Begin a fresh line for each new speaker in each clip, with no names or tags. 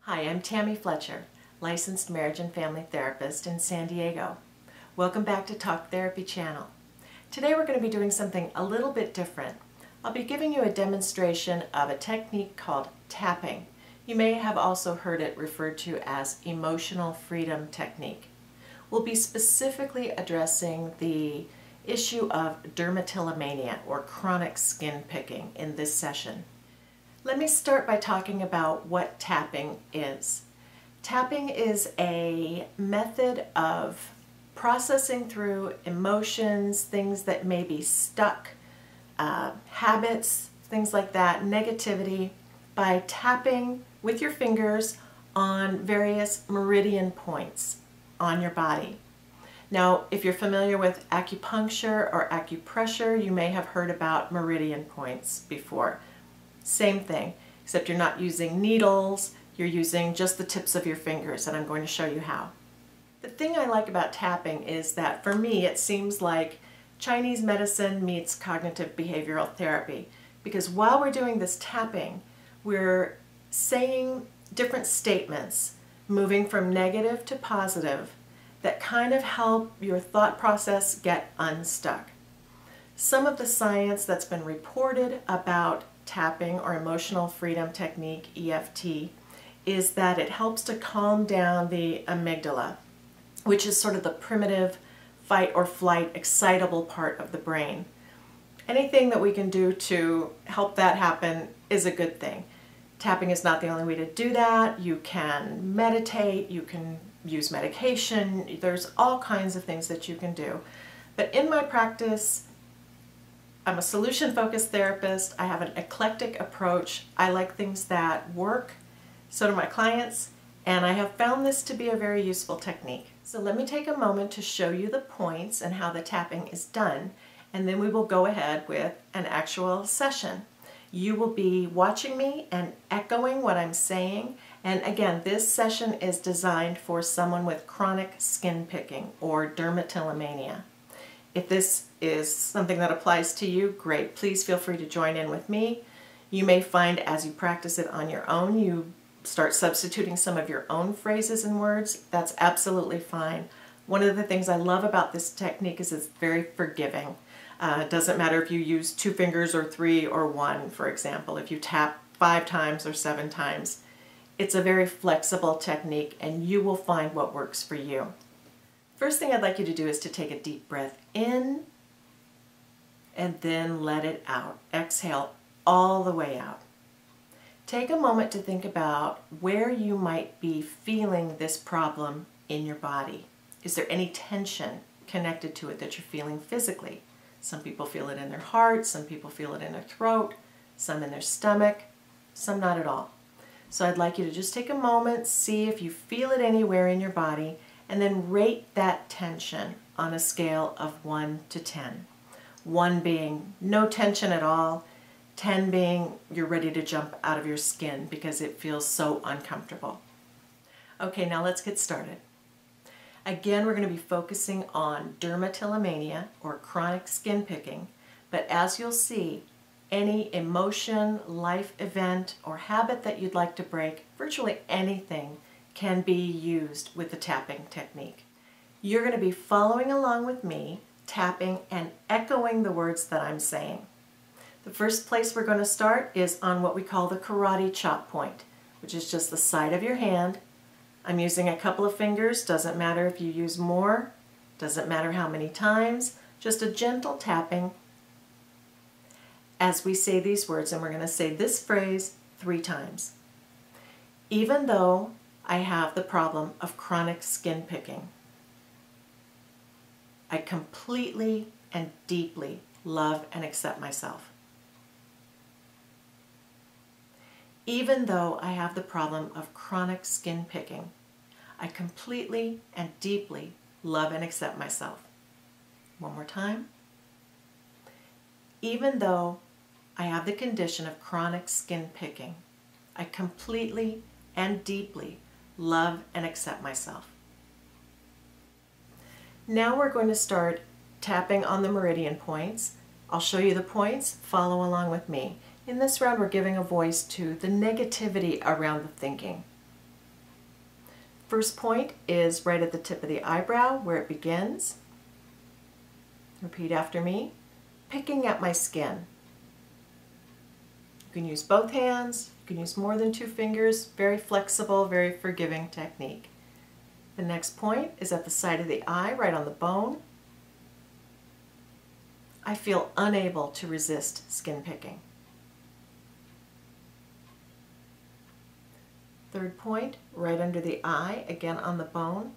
Hi, I'm Tammy Fletcher, licensed marriage and family therapist in San Diego. Welcome back to Talk Therapy channel. Today we're going to be doing something a little bit different. I'll be giving you a demonstration of a technique called tapping. You may have also heard it referred to as emotional freedom technique. We'll be specifically addressing the issue of dermatillomania or chronic skin picking in this session. Let me start by talking about what tapping is. Tapping is a method of processing through emotions, things that may be stuck, habits, things like that, negativity, by tapping with your fingers on various meridian points on your body. Now, if you're familiar with acupuncture or acupressure, you may have heard about meridian points before. Same thing, except you're not using needles, you're using just the tips of your fingers, and I'm going to show you how. The thing I like about tapping is that for me it seems like Chinese medicine meets cognitive behavioral therapy, because while we're doing this tapping, we're saying different statements, moving from negative to positive, that kind of help your thought process get unstuck. Some of the science that's been reported about tapping or emotional freedom technique, EFT, is that it helps to calm down the amygdala, which is sort of the primitive fight or flight excitable part of the brain. Anything that we can do to help that happen is a good thing. Tapping is not the only way to do that. You can meditate, you can use medication, there's all kinds of things that you can do. But in my practice, I'm a solution-focused therapist. I have an eclectic approach. I like things that work, so do my clients, and I have found this to be a very useful technique. So let me take a moment to show you the points and how the tapping is done, and then we will go ahead with an actual session. You will be watching me and echoing what I'm saying, and again, this session is designed for someone with chronic skin picking or dermatillomania. If this is something that applies to you, great. Please feel free to join in with me. You may find as you practice it on your own, you start substituting some of your own phrases and words. That's absolutely fine. One of the things I love about this technique is it's very forgiving. It doesn't matter if you use 2 fingers or 3 or 1, for example. If you tap 5 times or 7 times, it's a very flexible technique and you will find what works for you. First thing I'd like you to do is to take a deep breath in and then let it out. Exhale all the way out. Take a moment to think about where you might be feeling this problem in your body. Is there any tension connected to it that you're feeling physically? Some people feel it in their heart, some people feel it in their throat, some in their stomach, some not at all. So I'd like you to just take a moment, see if you feel it anywhere in your body, and then rate that tension on a scale of 1 to 10. 1 being no tension at all, 10 being you're ready to jump out of your skin because it feels so uncomfortable. Okay, now let's get started. Again, we're going to be focusing on dermatillomania or chronic skin picking, but as you'll see, any emotion, life event, or habit that you'd like to break, virtually anything, can be used with the tapping technique. You're going to be following along with me, tapping and echoing the words that I'm saying. The first place we're going to start is on what we call the karate chop point, which is just the side of your hand. I'm using a couple of fingers, doesn't matter if you use more, doesn't matter how many times, just a gentle tapping as we say these words, and we're going to say this phrase 3 times. Even though I have the problem of chronic skin picking, I completely and deeply love and accept myself. Even though I have the problem of chronic skin picking, I completely and deeply love and accept myself. One more time. Even though I have the condition of chronic skin picking, I completely and deeply love and accept myself. Now we're going to start tapping on the meridian points. I'll show you the points, follow along with me. In this round, we're giving a voice to the negativity around the thinking. First point is right at the tip of the eyebrow where it begins. Repeat after me. Picking at my skin. You can use both hands, you can use more than 2 fingers, very flexible, very forgiving technique. The next point is at the side of the eye, right on the bone. I feel unable to resist skin picking. Third point, right under the eye, again on the bone.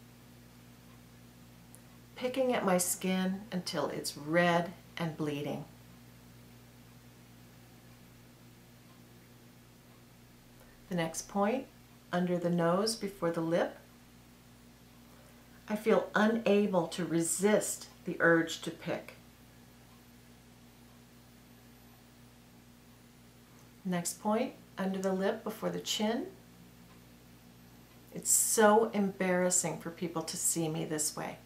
Picking at my skin until it's red and bleeding. The next point, under the nose before the lip. I feel unable to resist the urge to pick. Next point, under the lip before the chin. It's so embarrassing for people to see me this way.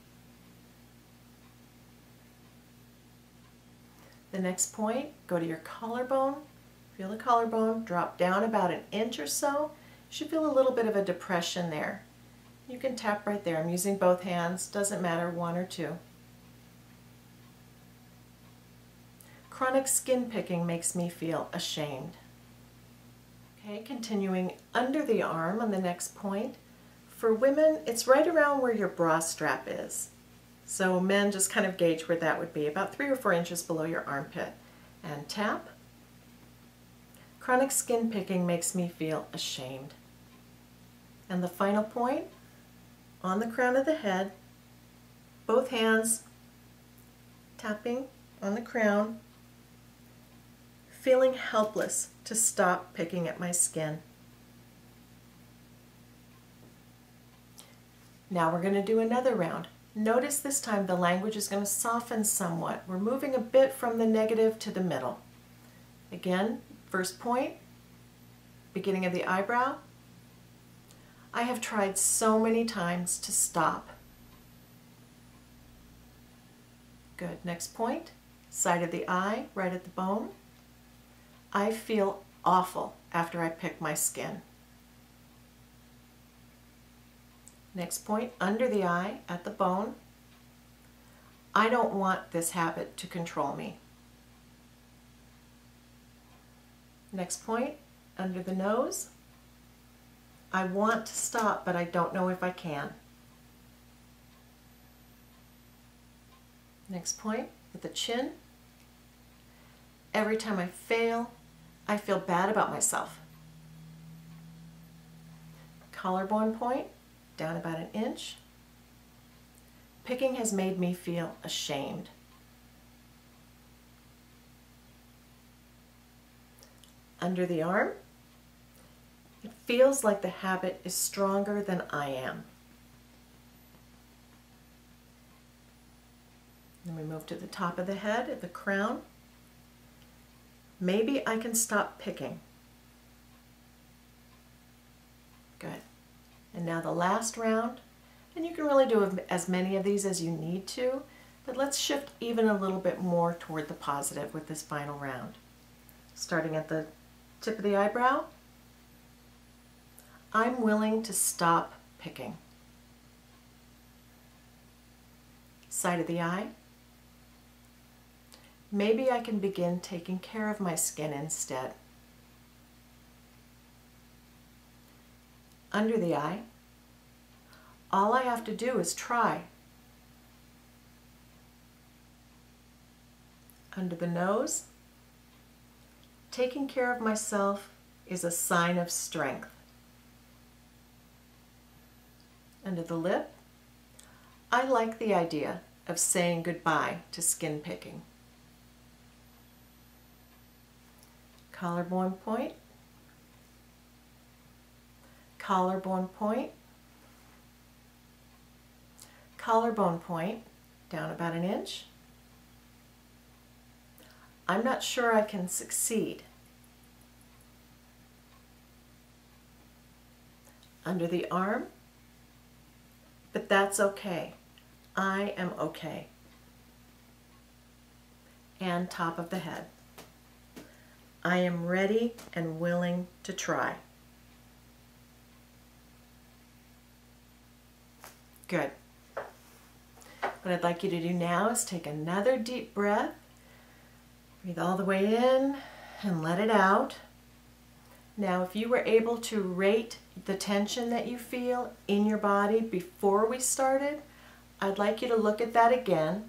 The next point, go to your collarbone. Feel the collarbone, drop down about an inch or so. You should feel a little bit of a depression there. You can tap right there. I'm using both hands, doesn't matter, 1 or 2. Chronic skin picking makes me feel ashamed. Okay, continuing under the arm on the next point. For women, it's right around where your bra strap is. So men just kind of gauge where that would be, about 3 or 4 inches below your armpit. And tap. Chronic skin picking makes me feel ashamed. And the final point, on the crown of the head, both hands tapping on the crown, feeling helpless to stop picking at my skin. Now we're going to do another round. Notice this time the language is going to soften somewhat. We're moving a bit from the negative to the middle. Again, first point, beginning of the eyebrow. I have tried so many times to stop. Good. Next point, side of the eye, right at the bone. I feel awful after I pick my skin. Next point, under the eye, at the bone. I don't want this habit to control me. Next point, under the nose. I want to stop, but I don't know if I can. Next point, at the chin. Every time I fail, I feel bad about myself. Collarbone point, down about an inch. Picking has made me feel ashamed. Under the arm, it feels like the habit is stronger than I am. Then we move to the top of the head, at the crown. Maybe I can stop picking. Good. And now the last round, and you can really do as many of these as you need to, but let's shift even a little bit more toward the positive with this final round. Starting at the tip of the eyebrow, I'm willing to stop picking. Side of the eye, maybe I can begin taking care of my skin instead. Under the eye, all I have to do is try. Under the nose, taking care of myself is a sign of strength. Under the lip, I like the idea of saying goodbye to skin picking. Collarbone point, collarbone point, collarbone point, down about an inch. I'm not sure I can succeed. Under the arm, but that's okay. I am okay. And top of the head. I am ready and willing to try. Good. What I'd like you to do now is take another deep breath. Breathe all the way in and let it out. Now, if you were able to rate the tension that you feel in your body before we started, I'd like you to look at that again.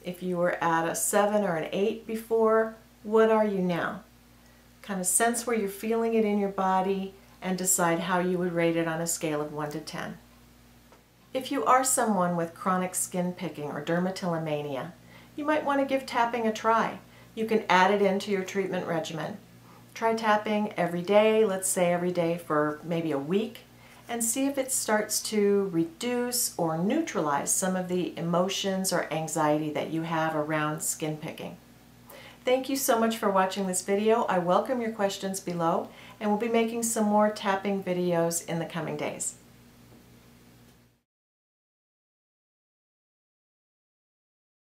If you were at a 7 or an 8 before, what are you now? Kind of sense where you're feeling it in your body and decide how you would rate it on a scale of 1 to 10. If you are someone with chronic skin picking or dermatillomania, you might want to give tapping a try. You can add it into your treatment regimen. Try tapping every day, let's say every day for maybe a week, and see if it starts to reduce or neutralize some of the emotions or anxiety that you have around skin picking. Thank you so much for watching this video. I welcome your questions below, and we'll be making some more tapping videos in the coming days.